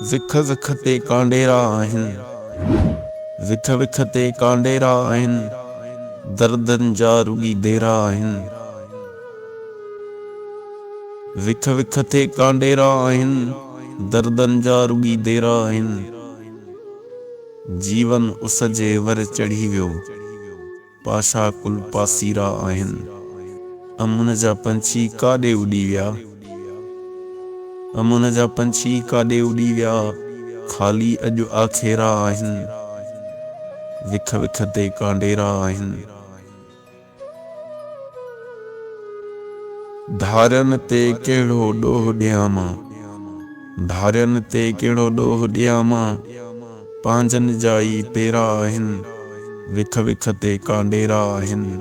विख विख ते कांडेरा आहिनि, विख विख ते कांडेरा आहिनि, दर्दनि जा रुॻी देरा आहिनि। विख विख ते कांडेरा आहिनि, दर्दनि जा रुॻी देरा आहिनि। जीवन उस जे वर चढ़ी वियो, पाशा कुल पासीरा आहिनि। अमुन जा पंछी काॾे उॾी विया, अमुन जा पंछी काॾे उॾी विया, ख़ाली अॼु आखेरा आहिनि। विख विख ते कांडेरा आहिनि। धारियुनि ते कहिड़ो ॾोहु ॾियां मां, धारियुनि ते कहिड़ो ॾोहु ॾियां मां, पंहिंजनि जा ई पेरा आहिनि। विख विख ते कांडेरा आहिनि।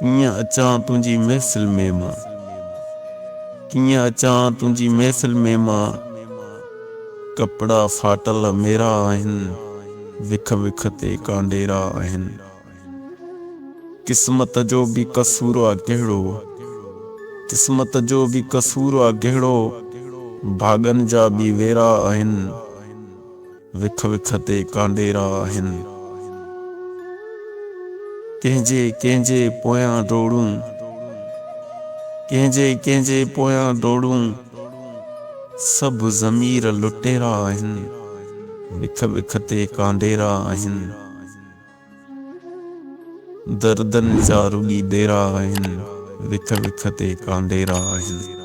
कीअं अचां तुंहिंजी महफ़िल में मां, कीअं अचां तुंहिंजी महफ़िल में मां, कपिड़ा फाटल मेरा आहिनि। विख विख ते कांडेरा आहिनि। क़िस्मत जो बि कसूर आहे कहिड़ो, क़िस्मत जो बि कसूर आहे कहिड़ो, भाॻनि जा बि वेरा आहिनि। विख विख ते कांडेरा आहिनि। कंहिंजे पोयां दौड़ूं, कंहिंजे पोयां दौड़ूं, सभु ज़मीर लुटेरा आहिनि। विख विख ते कांडेरा आहिनि। दर्दनि जा रुॻी देरा आहिनि। विख विख ते कांडेरा आहिनि।